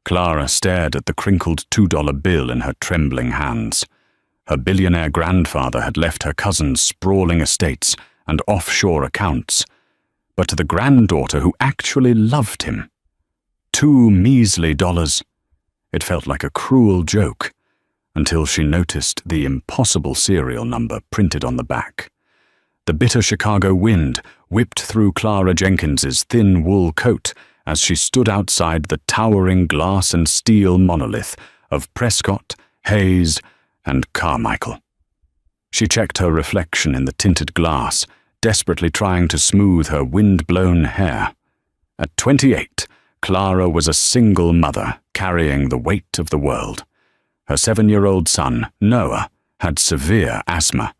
Clara stared at the crinkled $2 bill in her trembling hands. Her billionaire grandfather had left her cousins sprawling estates and offshore accounts, but to the granddaughter who actually loved him, $2 measly. It felt like a cruel joke, until she noticed the impossible serial number printed on the back. The bitter Chicago wind whipped through Clara Jenkins's thin wool coat as she stood outside the towering glass and steel monolith of Prescott, Hayes, and Carmichael. She checked her reflection in the tinted glass, desperately trying to smooth her wind-blown hair. At 28, Clara was a single mother carrying the weight of the world. Her 7-year-old son, Noah, had severe asthma,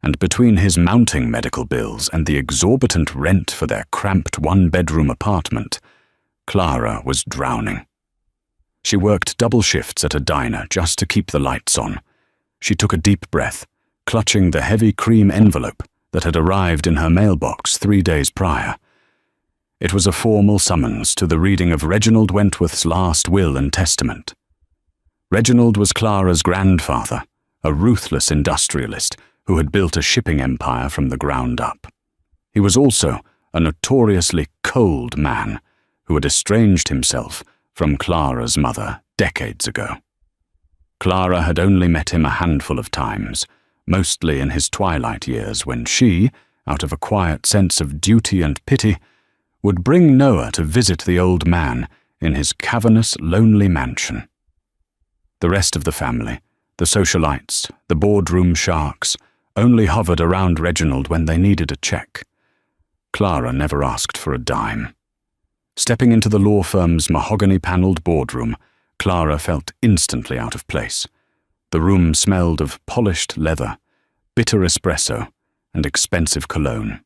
and between his mounting medical bills and the exorbitant rent for their cramped one-bedroom apartment, Clara was drowning. She worked double shifts at a diner just to keep the lights on. She took a deep breath, clutching the heavy cream envelope that had arrived in her mailbox 3 days prior. It was a formal summons to the reading of Reginald Wentworth's last will and testament. Reginald was Clara's grandfather, a ruthless industrialist who had built a shipping empire from the ground up. He was also a notoriously cold man who had estranged himself from Clara's mother decades ago. Clara had only met him a handful of times, mostly in his twilight years when she, out of a quiet sense of duty and pity, would bring Noah to visit the old man in his cavernous, lonely mansion. The rest of the family, the socialites, the boardroom sharks, only hovered around Reginald when they needed a check. Clara never asked for a dime. Stepping into the law firm's mahogany-paneled boardroom, Clara felt instantly out of place. The room smelled of polished leather, bitter espresso, and expensive cologne.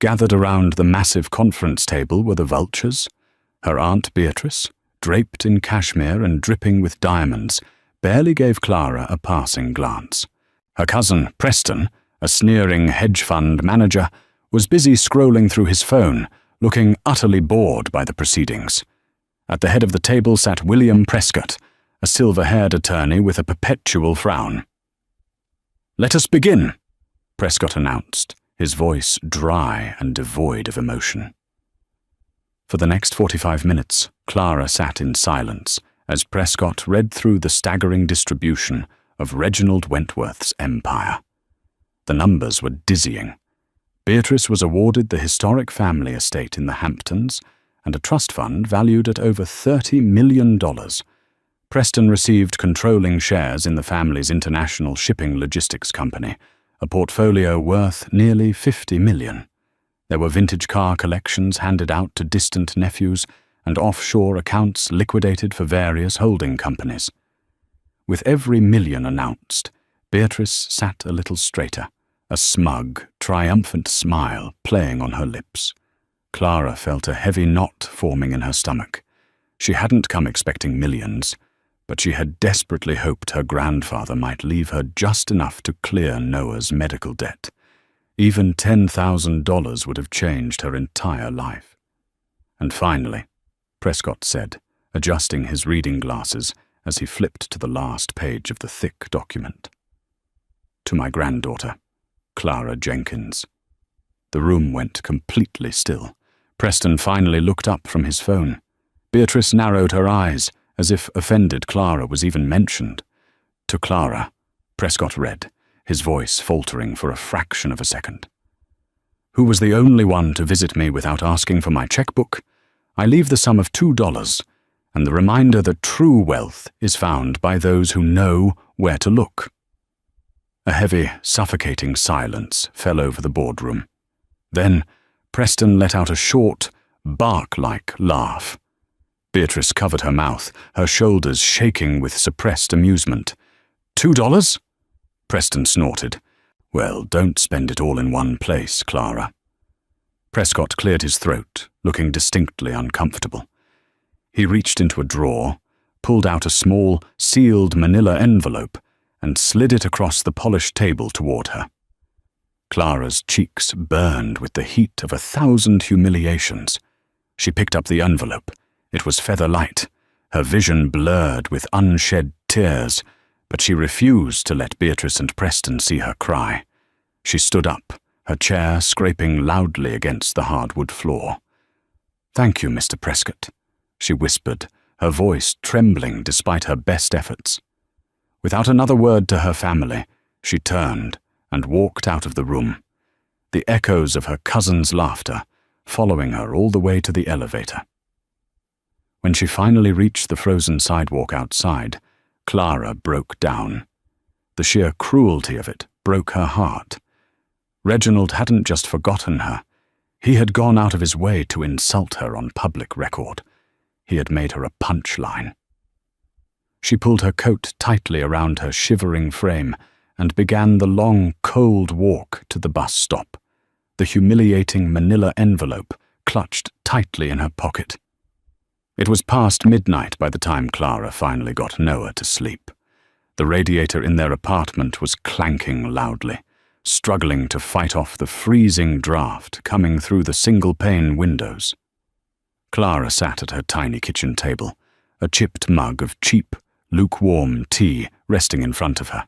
Gathered around the massive conference table were the vultures. Her Aunt Beatrice, draped in cashmere and dripping with diamonds, barely gave Clara a passing glance. Her cousin, Preston, a sneering hedge fund manager, was busy scrolling through his phone, looking utterly bored by the proceedings. At the head of the table sat William Prescott, a silver-haired attorney with a perpetual frown. "Let us begin," Prescott announced, his voice dry and devoid of emotion. For the next 45 minutes, Clara sat in silence as Prescott read through the staggering distribution of Reginald Wentworth's empire. The numbers were dizzying. Beatrice was awarded the historic family estate in the Hamptons and a trust fund valued at over $30 million. Preston received controlling shares in the family's international shipping logistics company, a portfolio worth nearly $50 million. There were vintage car collections handed out to distant nephews and offshore accounts liquidated for various holding companies. With every million announced, Beatrice sat a little straighter, a smug, triumphant smile playing on her lips. Clara felt a heavy knot forming in her stomach. She hadn't come expecting millions, but she had desperately hoped her grandfather might leave her just enough to clear Noah's medical debt. Even $10,000 would have changed her entire life. And finally, Prescott said, adjusting his reading glasses as he flipped to the last page of the thick document. "To my granddaughter, Clara Jenkins." The room went completely still. Preston finally looked up from his phone. Beatrice narrowed her eyes, as if offended Clara was even mentioned. "To Clara," Prescott read, his voice faltering for a fraction of a second. "Who was the only one to visit me without asking for my checkbook. I leave the sum of $2, and the reminder that true wealth is found by those who know where to look." A heavy, suffocating silence fell over the boardroom. Then Preston let out a short, bark-like laugh. Beatrice covered her mouth, her shoulders shaking with suppressed amusement. $2? Preston snorted. "Well, don't spend it all in one place, Clara." Prescott cleared his throat, looking distinctly uncomfortable. He reached into a drawer, pulled out a small, sealed manila envelope, and slid it across the polished table toward her. Clara's cheeks burned with the heat of 1,000 humiliations. She picked up the envelope. It was feather light, her vision blurred with unshed tears, but she refused to let Beatrice and Preston see her cry. She stood up, her chair scraping loudly against the hardwood floor. "Thank you, Mr. Prescott," she whispered, her voice trembling despite her best efforts. Without another word to her family, she turned and walked out of the room, the echoes of her cousin's laughter following her all the way to the elevator. When she finally reached the frozen sidewalk outside, Clara broke down. The sheer cruelty of it broke her heart. Reginald hadn't just forgotten her. He had gone out of his way to insult her on public record. He had made her a punchline. She pulled her coat tightly around her shivering frame and began the long, cold walk to the bus stop, the humiliating manila envelope clutched tightly in her pocket. It was past midnight by the time Clara finally got Noah to sleep. The radiator in their apartment was clanking loudly, struggling to fight off the freezing draft coming through the single-pane windows. Clara sat at her tiny kitchen table, a chipped mug of cheap, lukewarm tea resting in front of her.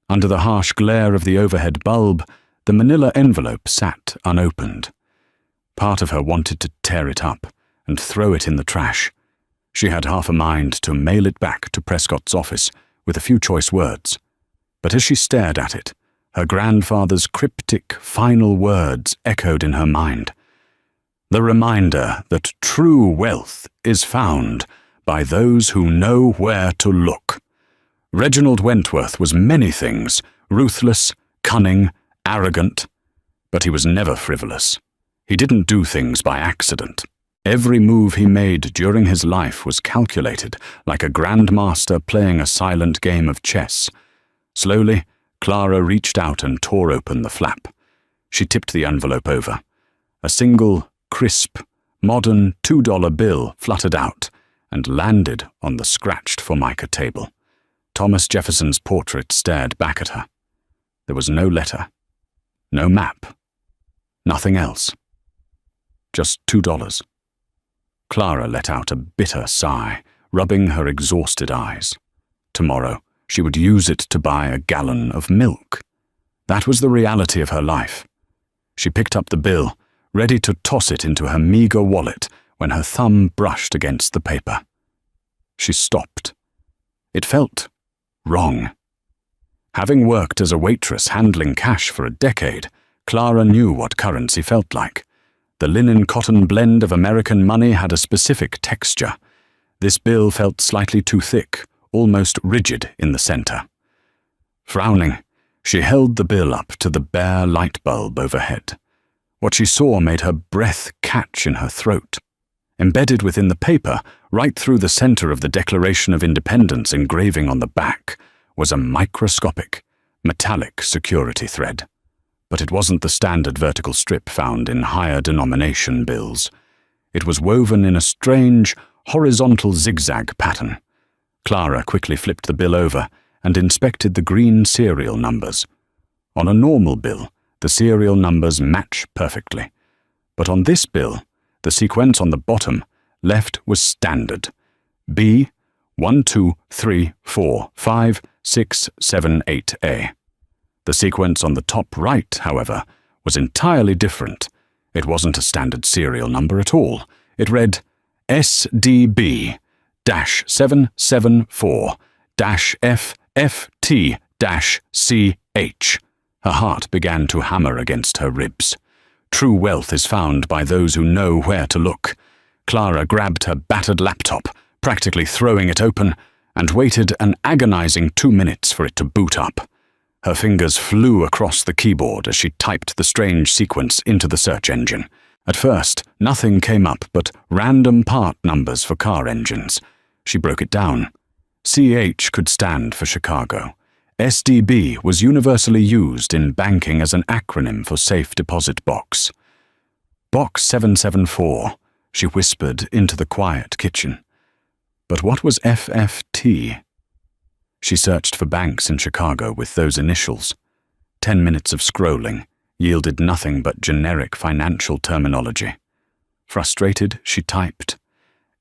Under the harsh glare of the overhead bulb, the manila envelope sat unopened. Part of her wanted to tear it up and throw it in the trash. She had half a mind to mail it back to Prescott's office with a few choice words. But as she stared at it, her grandfather's cryptic final words echoed in her mind. The reminder that true wealth is found by those who know where to look. Reginald Wentworth was many things, ruthless, cunning, arrogant, but he was never frivolous. He didn't do things by accident. Every move he made during his life was calculated, like a grandmaster playing a silent game of chess. Slowly, Clara reached out and tore open the flap. She tipped the envelope over. A single, crisp, modern $2 bill fluttered out and landed on the scratched Formica table. Thomas Jefferson's portrait stared back at her. There was no letter, no map, nothing else. Just $2. Clara let out a bitter sigh, rubbing her exhausted eyes. Tomorrow, she would use it to buy a gallon of milk. That was the reality of her life. She picked up the bill, ready to toss it into her meager wallet when her thumb brushed against the paper. She stopped. It felt wrong. Having worked as a waitress handling cash for a decade, Clara knew what currency felt like. The linen-cotton blend of American money had a specific texture. This bill felt slightly too thick, almost rigid in the center. Frowning, she held the bill up to the bare light bulb overhead. What she saw made her breath catch in her throat. Embedded within the paper, right through the center of the Declaration of Independence engraving on the back, was a microscopic, metallic security thread. But it wasn't the standard vertical strip found in higher denomination bills. It was woven in a strange, horizontal zigzag pattern. Clara quickly flipped the bill over and inspected the green serial numbers. On a normal bill, the serial numbers match perfectly. But on this bill, the sequence on the bottom left was standard. B 1 2 3 4 5 6 7 8A. The sequence on the top right, however, was entirely different. It wasn't a standard serial number at all. It read SDB-774-FFT-CH. Her heart began to hammer against her ribs. True wealth is found by those who know where to look. Clara grabbed her battered laptop, practically throwing it open, and waited an agonizing 2 minutes for it to boot up. Her fingers flew across the keyboard as she typed the strange sequence into the search engine. At first, nothing came up but random part numbers for car engines. She broke it down. CH could stand for Chicago. SDB was universally used in banking as an acronym for Safe Deposit Box. Box 774, she whispered into the quiet kitchen. But what was FFT? She searched for banks in Chicago with those initials. 10 minutes of scrolling yielded nothing but generic financial terminology. Frustrated, she typed,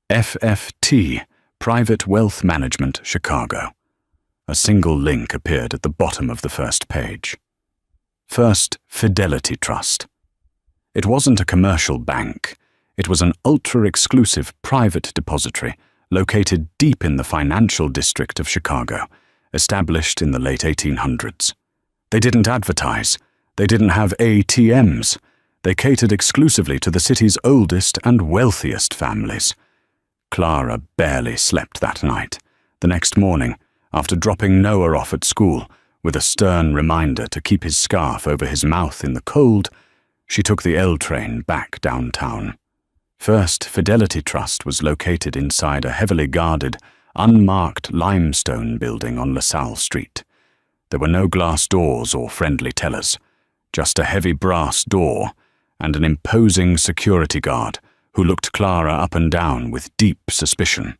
FFT, Private Wealth Management, Chicago. A single link appeared at the bottom of the first page. First Fidelity Trust. It wasn't a commercial bank. It was an ultra-exclusive private depository located deep in the financial district of Chicago, established in the late 1800s. They didn't advertise. They didn't have ATMs. They catered exclusively to the city's oldest and wealthiest families. Clara barely slept that night. The next morning, after dropping Noah off at school, with a stern reminder to keep his scarf over his mouth in the cold, she took the L train back downtown. First Fidelity Trust was located inside a heavily guarded, unmarked limestone building on LaSalle Street. There were no glass doors or friendly tellers, just a heavy brass door and an imposing security guard who looked Clara up and down with deep suspicion.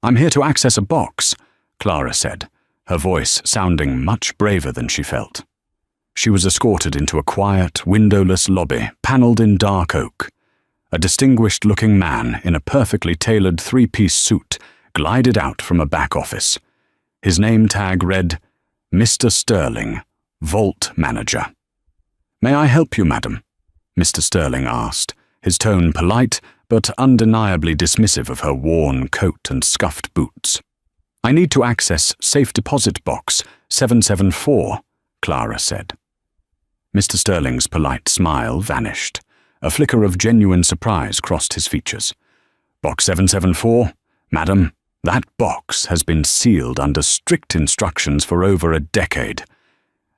"I'm here to access a box," Clara said, her voice sounding much braver than she felt. She was escorted into a quiet, windowless lobby paneled in dark oak. A distinguished-looking man in a perfectly tailored three-piece suit glided out from a back office. His name tag read, "Mr. Sterling, Vault Manager." "May I help you, madam?" Mr. Sterling asked, his tone polite but undeniably dismissive of her worn coat and scuffed boots. "I need to access Safe Deposit Box 774, Clara said. Mr. Sterling's polite smile vanished. A flicker of genuine surprise crossed his features. "Box 774? Madam, that box has been sealed under strict instructions for over a decade.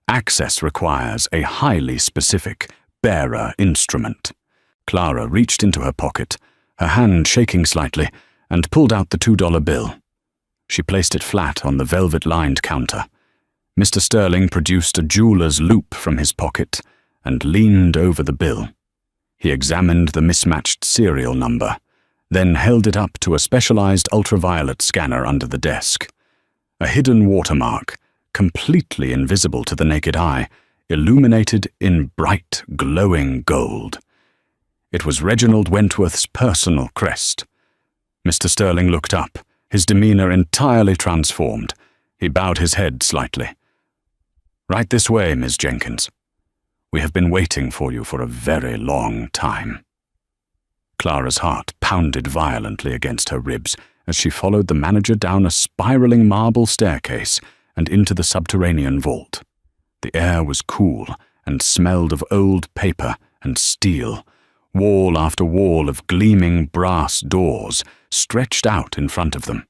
Access requires a highly specific bearer instrument." Clara reached into her pocket, her hand shaking slightly, and pulled out the $2 bill. She placed it flat on the velvet-lined counter. Mr. Sterling produced a jeweler's loupe from his pocket and leaned over the bill. He examined the mismatched serial number, then held it up to a specialized ultraviolet scanner under the desk. A hidden watermark, completely invisible to the naked eye, illuminated in bright, glowing gold. It was Reginald Wentworth's personal crest. Mr. Sterling looked up, his demeanor entirely transformed. He bowed his head slightly. "Right this way, Miss Jenkins. We have been waiting for you for a very long time." Clara's heart pounded violently against her ribs as she followed the manager down a spiraling marble staircase and into the subterranean vault. The air was cool and smelled of old paper and steel. Wall after wall of gleaming brass doors stretched out in front of them.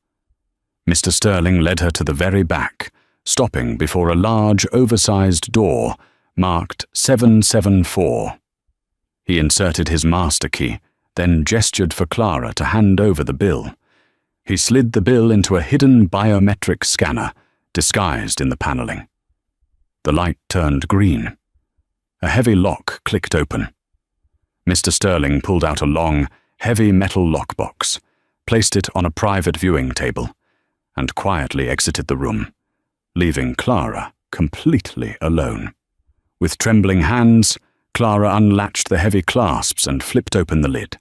Mr. Sterling led her to the very back, stopping before a large, oversized door marked 774. He inserted his master key, then gestured for Clara to hand over the bill. He slid the bill into a hidden biometric scanner, disguised in the paneling. The light turned green. A heavy lock clicked open. Mr. Sterling pulled out a long, heavy metal lockbox, placed it on a private viewing table, and quietly exited the room, leaving Clara completely alone. With trembling hands, Clara unlatched the heavy clasps and flipped open the lid.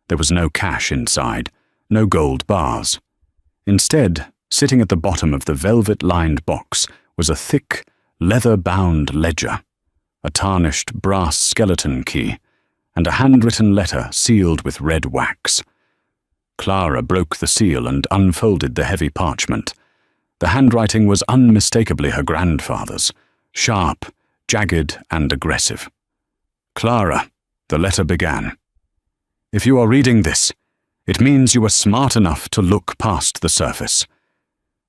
There was no cash inside, no gold bars. Instead, sitting at the bottom of the velvet-lined box was a thick, leather-bound ledger, a tarnished brass skeleton key, and a handwritten letter sealed with red wax. Clara broke the seal and unfolded the heavy parchment. The handwriting was unmistakably her grandfather's, sharp, jagged, and aggressive. "Clara," the letter began, "if you are reading this, it means you are smart enough to look past the surface.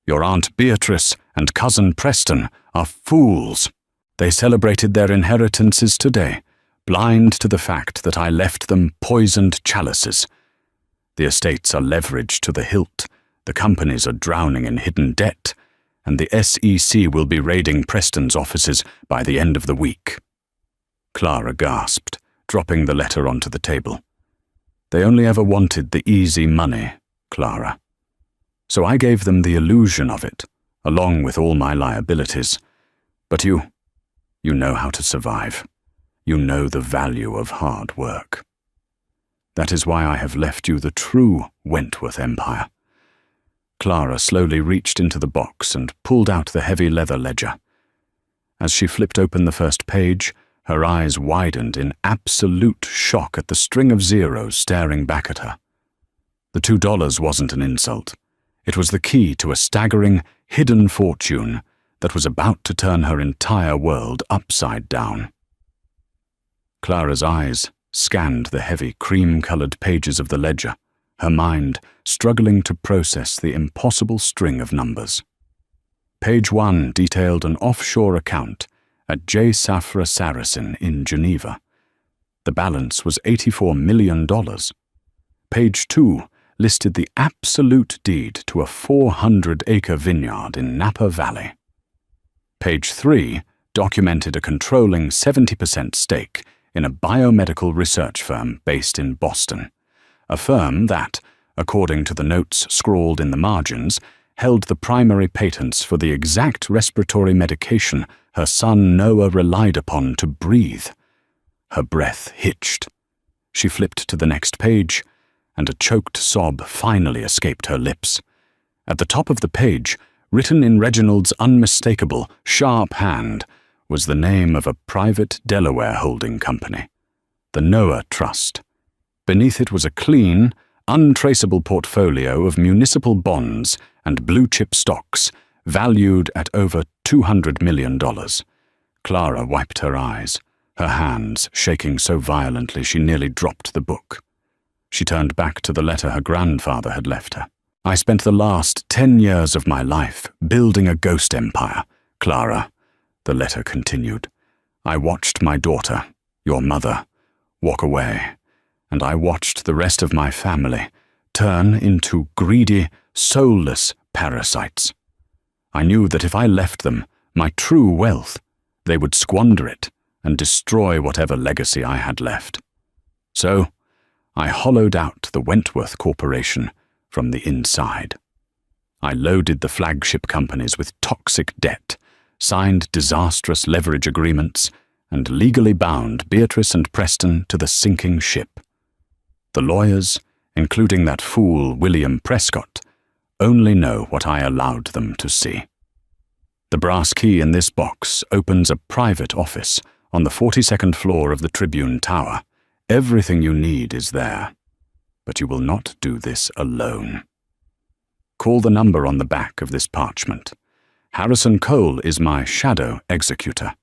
Your Aunt Beatrice and Cousin Preston are fools. They celebrated their inheritances today, blind to the fact that I left them poisoned chalices. The estates are leveraged to the hilt, the companies are drowning in hidden debt, and the SEC will be raiding Preston's offices by the end of the week." Clara gasped, dropping the letter onto the table. "They only ever wanted the easy money, Clara. So I gave them the illusion of it, along with all my liabilities. But you know how to survive. You know the value of hard work. That is why I have left you the true Wentworth Empire. Clara slowly reached into the box and pulled out the heavy leather ledger. As she flipped open the first page, her eyes widened in absolute shock at the string of zeros staring back at her. The $2 wasn't an insult. It was the key to a staggering, hidden fortune that was about to turn her entire world upside down. Clara's eyes scanned the heavy, cream-colored pages of the ledger, her mind struggling to process the impossible string of numbers. Page 1 detailed an offshore account at J. Safra Saracen in Geneva. The balance was $84 million. Page 2 listed the absolute deed to a 400-acre vineyard in Napa Valley. Page 3 documented a controlling 70% stake in a biomedical research firm based in Boston, a firm that, according to the notes scrawled in the margins, held the primary patents for the exact respiratory medication her son Noah relied upon to breathe. Her breath hitched. She flipped to the next page, and a choked sob finally escaped her lips. At the top of the page, written in Reginald's unmistakable, sharp hand, was the name of a private Delaware holding company, the Noah Trust. Beneath it was a clean, untraceable portfolio of municipal bonds and blue-chip stocks, valued at over $200 million. Clara wiped her eyes, her hands shaking so violently she nearly dropped the book. She turned back to the letter her grandfather had left her. "I spent the last 10 years of my life building a ghost empire, Clara," the letter continued. "I watched my daughter, your mother, walk away, and I watched the rest of my family turn into greedy, soulless parasites. I knew that if I left them my true wealth, they would squander it and destroy whatever legacy I had left. So, I hollowed out the Wentworth Corporation from the inside. I loaded the flagship companies with toxic debt, signed disastrous leverage agreements, and legally bound Beatrice and Preston to the sinking ship. The lawyers, including that fool William Prescott, only know what I allowed them to see. The brass key in this box opens a private office on the 42nd floor of the Tribune Tower. Everything you need is there. But you will not do this alone. Call the number on the back of this parchment. Harrison Cole is my shadow executor.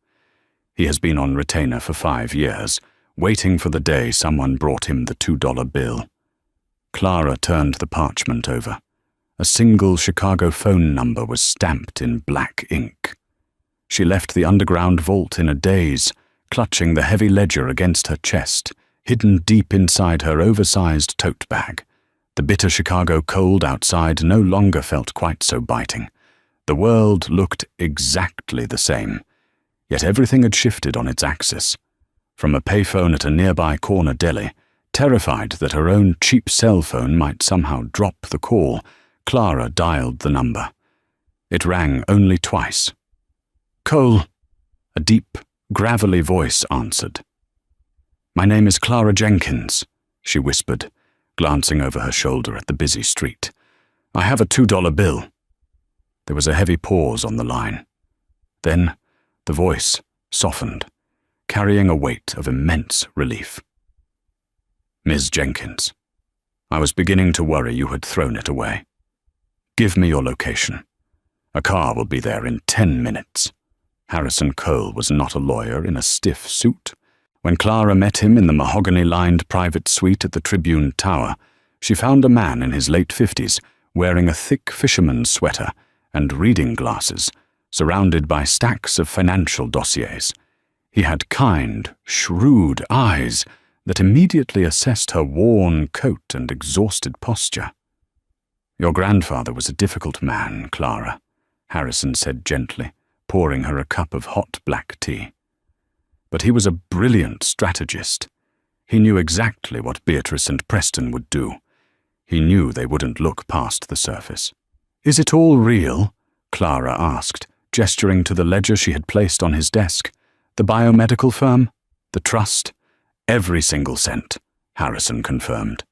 He has been on retainer for 5 years, waiting for the day someone brought him the $2 bill. Clara turned the parchment over. A single Chicago phone number was stamped in black ink. She left the underground vault in a daze, clutching the heavy ledger against her chest, hidden deep inside her oversized tote bag. The bitter Chicago cold outside no longer felt quite so biting. The world looked exactly the same, yet everything had shifted on its axis. From a payphone at a nearby corner deli, terrified that her own cheap cell phone might somehow drop the call, Clara dialed the number. It rang only twice. "Cole," a deep, gravelly voice answered. "My name is Clara Jenkins," she whispered, glancing over her shoulder at the busy street. "I have a $2 bill." There was a heavy pause on the line. Then the voice softened, carrying a weight of immense relief. "Ms. Jenkins, I was beginning to worry you had thrown it away. Give me your location. A car will be there in 10 minutes. Harrison Cole was not a lawyer in a stiff suit. When Clara met him in the mahogany-lined private suite at the Tribune Tower, she found a man in his late 50s wearing a thick fisherman's sweater and reading glasses, surrounded by stacks of financial dossiers. He had kind, shrewd eyes that immediately assessed her worn coat and exhausted posture. "Your grandfather was a difficult man, Clara," Harrison said gently, pouring her a cup of hot black tea. "But he was a brilliant strategist. He knew exactly what Beatrice and Preston would do. He knew they wouldn't look past the surface." "Is it all real?" Clara asked, gesturing to the ledger she had placed on his desk. "The biomedical firm? The trust?" "Every single cent," Harrison confirmed.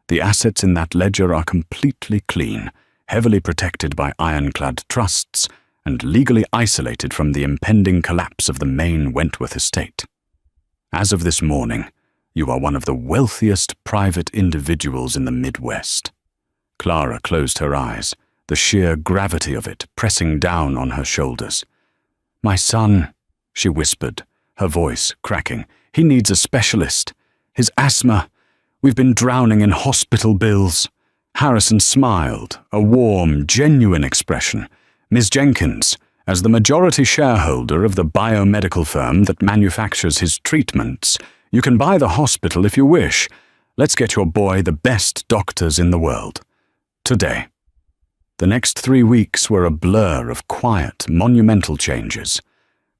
"The assets in that ledger are completely clean, heavily protected by ironclad trusts and legally isolated from the impending collapse of the main Wentworth estate. As of this morning, you are one of the wealthiest private individuals in the Midwest. Clara closed her eyes, the sheer gravity of it pressing down on her shoulders. "My son," she whispered, her voice cracking. "He needs a specialist. His asthma. We've been drowning in hospital bills." Harrison smiled, a warm, genuine expression. "Ms. Jenkins, as the majority shareholder of the biomedical firm that manufactures his treatments, you can buy the hospital if you wish. Let's get your boy the best doctors in the world. Today." The next 3 weeks were a blur of quiet, monumental changes.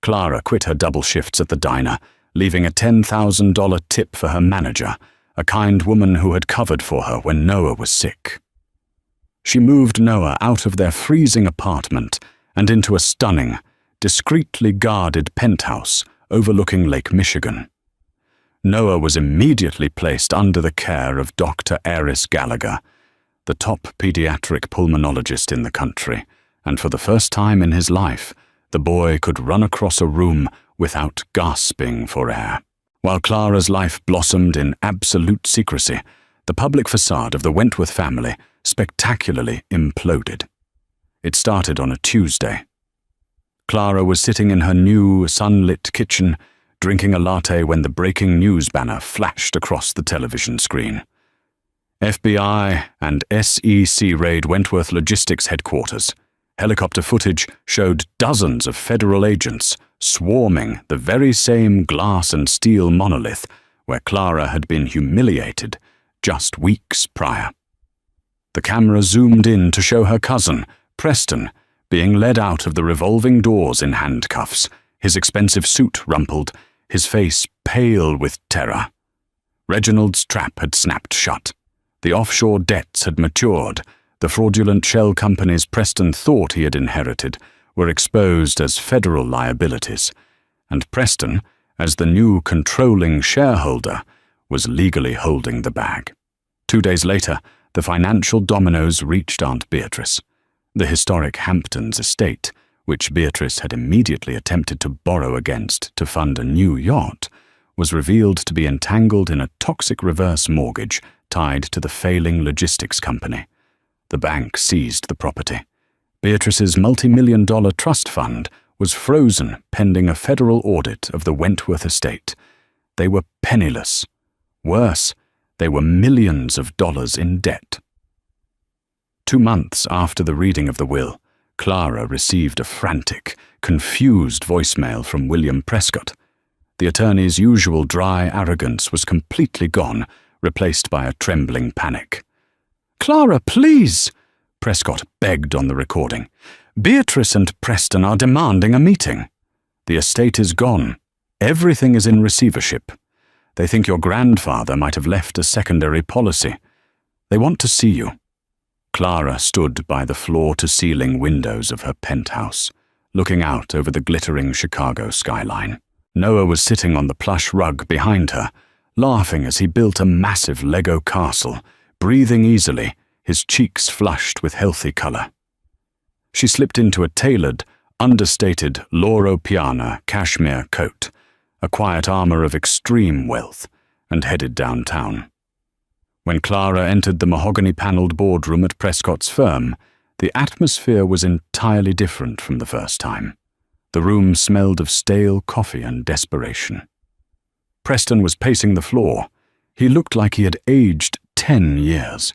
Clara quit her double shifts at the diner, leaving a $10,000 tip for her manager, a kind woman who had covered for her when Noah was sick. She moved Noah out of their freezing apartment and into a stunning, discreetly guarded penthouse overlooking Lake Michigan. Noah was immediately placed under the care of Dr. Eris Gallagher, the top pediatric pulmonologist in the country, and for the first time in his life, the boy could run across a room without gasping for air. While Clara's life blossomed in absolute secrecy, the public facade of the Wentworth family spectacularly imploded. It started on a Tuesday. Clara was sitting in her new, sunlit kitchen, drinking a latte when the breaking news banner flashed across the television screen. FBI and SEC raid Wentworth Logistics headquarters. Helicopter footage showed dozens of federal agents swarming the very same glass and steel monolith where Clara had been humiliated just weeks prior. The camera zoomed in to show her cousin, Preston, being led out of the revolving doors in handcuffs, his expensive suit rumpled, his face pale with terror. Reginald's trap had snapped shut. The offshore debts had matured. The fraudulent shell companies Preston thought he had inherited were exposed as federal liabilities, and Preston, as the new controlling shareholder, was legally holding the bag. 2 days later, the financial dominoes reached Aunt Beatrice. The historic Hamptons estate, which Beatrice had immediately attempted to borrow against to fund a new yacht, was revealed to be entangled in a toxic reverse mortgage tied to the failing logistics company. The bank seized the property. Beatrice's multi-million-dollar trust fund was frozen pending a federal audit of the Wentworth estate. They were penniless. Worse, they were millions of dollars in debt. 2 months after the reading of the will, Clara received a frantic, confused voicemail from William Prescott. The attorney's usual dry arrogance was completely gone, replaced by a trembling panic. "Clara, please," Prescott begged on the recording. "Beatrice and Preston are demanding a meeting. The estate is gone. Everything is in receivership. They think your grandfather might have left a secondary policy. They want to see you." Clara stood by the floor-to-ceiling windows of her penthouse, looking out over the glittering Chicago skyline. Noah was sitting on the plush rug behind her, laughing as he built a massive Lego castle, breathing easily, his cheeks flushed with healthy color. She slipped into a tailored, understated Loro Piana cashmere coat, a quiet armor of extreme wealth, and headed downtown. When Clara entered the mahogany-paneled boardroom at Prescott's firm, the atmosphere was entirely different from the first time. The room smelled of stale coffee and desperation. Preston was pacing the floor. He looked like he had aged 10 years.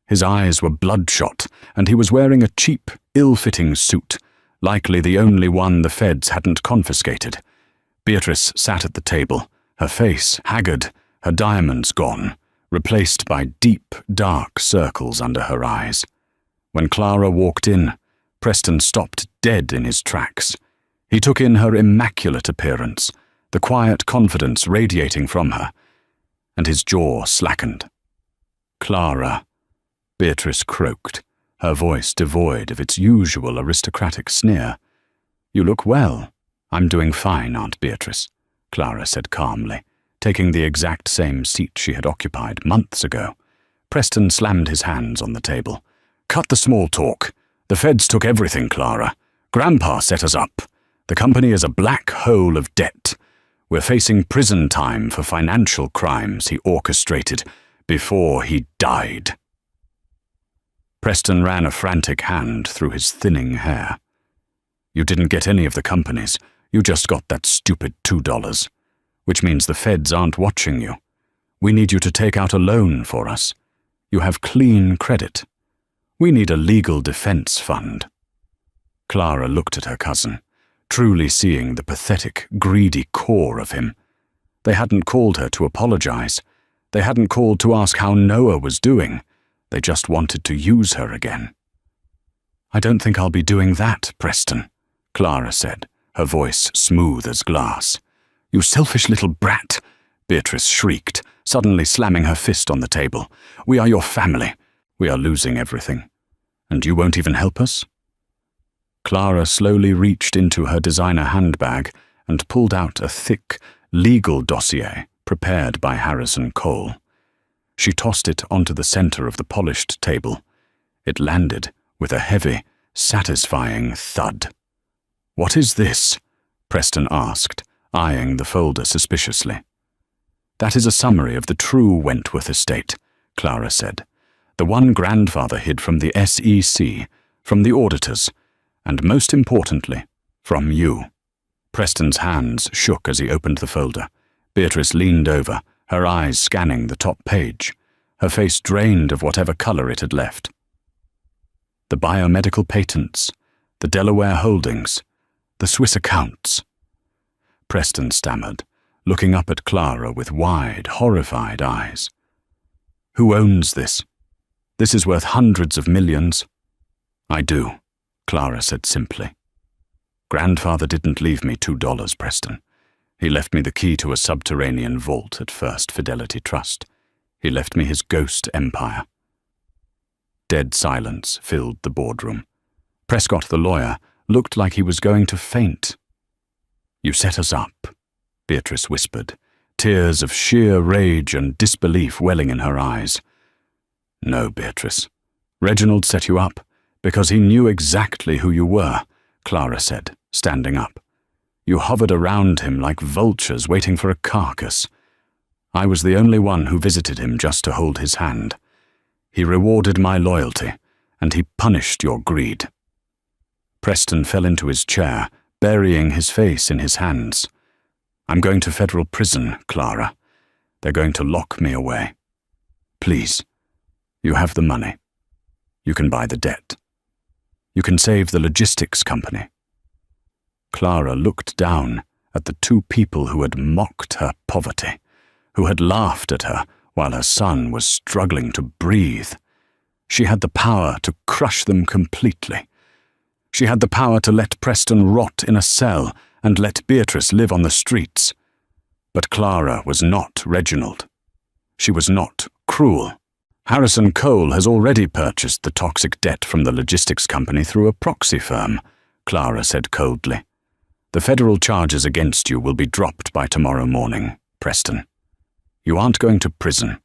His eyes were bloodshot, and he was wearing a cheap, ill-fitting suit, likely the only one the feds hadn't confiscated. Beatrice sat at the table, her face haggard, her diamonds gone, replaced by deep, dark circles under her eyes. When Clara walked in, Preston stopped dead in his tracks. He took in her immaculate appearance, the quiet confidence radiating from her, and his jaw slackened. "Clara," Beatrice croaked, her voice devoid of its usual aristocratic sneer. "You look well." "I'm doing fine, Aunt Beatrice," Clara said calmly, taking the exact same seat she had occupied months ago. Preston slammed his hands on the table. Cut the small talk. The feds took everything, Clara. Grandpa set us up. The company is a black hole of debt. We're facing prison time for financial crimes he orchestrated before he died. Preston ran a frantic hand through his thinning hair. You didn't get any of the companies. You just got that stupid $2, which means the feds aren't watching you. We need you to take out a loan for us. You have clean credit. We need a legal defense fund. Clara looked at her cousin, truly seeing the pathetic, greedy core of him. They hadn't called her to apologize. They hadn't called to ask how Noah was doing. They just wanted to use her again. I don't think I'll be doing that, Preston, Clara said, her voice smooth as glass. You selfish little brat, Beatrice shrieked, suddenly slamming her fist on the table. We are your family. We are losing everything. And you won't even help us? Clara slowly reached into her designer handbag and pulled out a thick, legal dossier prepared by Harrison Cole. She tossed it onto the center of the polished table. It landed with a heavy, satisfying thud. What is this? Preston asked, eyeing the folder suspiciously. That is a summary of the true Wentworth estate, Clara said. The one grandfather hid from the SEC, from the auditors, and most importantly, from you. Preston's hands shook as he opened the folder. Beatrice leaned over, her eyes scanning the top page, her face drained of whatever color it had left. The biomedical patents, the Delaware holdings, the Swiss accounts. Preston stammered, looking up at Clara with wide, horrified eyes. Who owns this? This is worth hundreds of millions. I do, Clara said simply. Grandfather didn't leave me $2, Preston. He left me the key to a subterranean vault at First Fidelity Trust. He left me his ghost empire. Dead silence filled the boardroom. Prescott, the lawyer, looked like he was going to faint. You set us up, Beatrice whispered, tears of sheer rage and disbelief welling in her eyes. No, Beatrice. Reginald set you up because he knew exactly who you were, Clara said, standing up. You hovered around him like vultures waiting for a carcass. I was the only one who visited him just to hold his hand. He rewarded my loyalty, and he punished your greed. Preston fell into his chair, burying his face in his hands. I'm going to federal prison, Clara. They're going to lock me away. Please, you have the money. You can buy the debt. You can save the logistics company. Clara looked down at the two people who had mocked her poverty, who had laughed at her while her son was struggling to breathe. She had the power to crush them completely. She had the power to let Preston rot in a cell and let Beatrice live on the streets. But Clara was not Reginald. She was not cruel. Harrison Cole has already purchased the toxic debt from the logistics company through a proxy firm, Clara said coldly. The federal charges against you will be dropped by tomorrow morning, Preston. You aren't going to prison.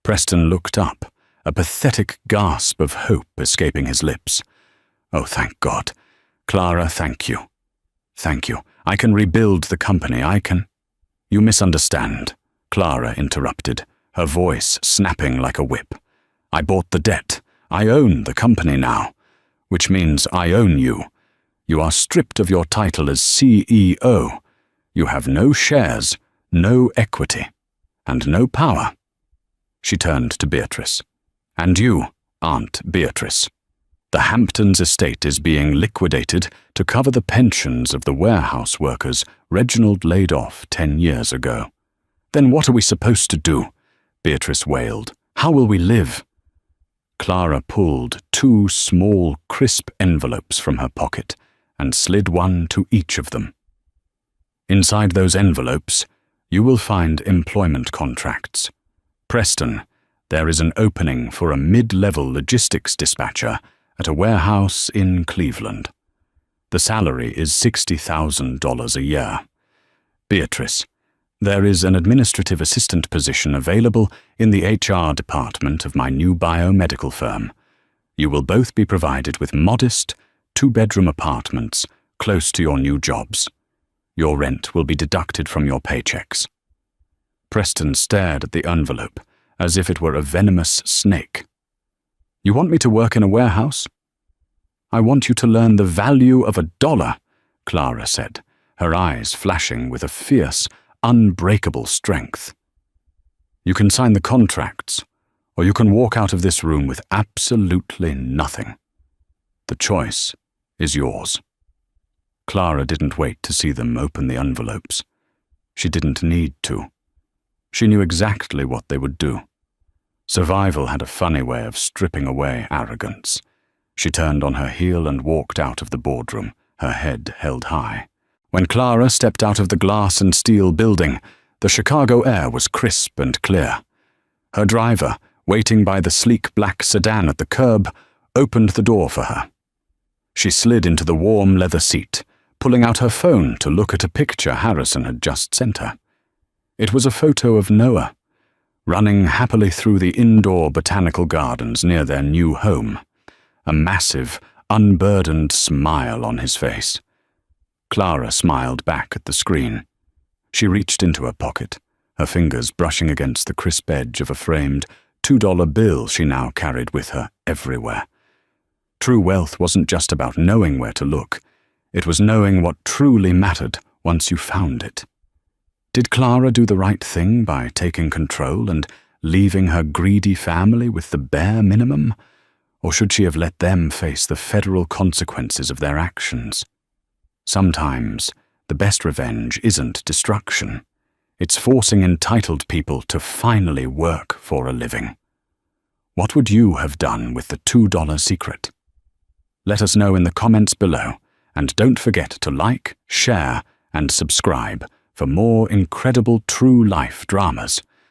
Preston looked up, a pathetic gasp of hope escaping his lips. Oh, thank God. Clara, thank you. Thank you. I can rebuild the company. I can... You misunderstand, Clara interrupted, her voice snapping like a whip. I bought the debt. I own the company now, which means I own you. You are stripped of your title as CEO. You have no shares, no equity, and no power. She turned to Beatrice. And you, Aunt Beatrice. The Hamptons estate is being liquidated to cover the pensions of the warehouse workers Reginald laid off 10 years ago. Then what are we supposed to do? Beatrice wailed. How will we live? Clara pulled 2 small, crisp envelopes from her pocket and slid one to each of them. Inside those envelopes, you will find employment contracts. Preston, there is an opening for a mid-level logistics dispatcher at a warehouse in Cleveland. The salary is $60,000 a year. Beatrice, there is an administrative assistant position available in the HR department of my new biomedical firm. You will both be provided with modest, two-bedroom apartments close to your new jobs. Your rent will be deducted from your paychecks. Preston stared at the envelope as if it were a venomous snake. You want me to work in a warehouse? I want you to learn the value of $1, Clara said, her eyes flashing with a fierce, unbreakable strength. You can sign the contracts, or you can walk out of this room with absolutely nothing. The choice is yours. Clara didn't wait to see them open the envelopes. She didn't need to. She knew exactly what they would do. Survival had a funny way of stripping away arrogance. She turned on her heel and walked out of the boardroom, her head held high. When Clara stepped out of the glass and steel building, the Chicago air was crisp and clear. Her driver, waiting by the sleek black sedan at the curb, opened the door for her. She slid into the warm leather seat, pulling out her phone to look at a picture Harrison had just sent her. It was a photo of Noah, running happily through the indoor botanical gardens near their new home, a massive, unburdened smile on his face. Clara smiled back at the screen. She reached into her pocket, her fingers brushing against the crisp edge of a framed $2 bill she now carried with her everywhere. True wealth wasn't just about knowing where to look. It was knowing what truly mattered once you found it. Did Clara do the right thing by taking control and leaving her greedy family with the bare minimum? Or should she have let them face the federal consequences of their actions? Sometimes, the best revenge isn't destruction. It's forcing entitled people to finally work for a living. What would you have done with the $2 secret? Let us know in the comments below, and don't forget to like, share, and subscribe for more incredible true-life dramas.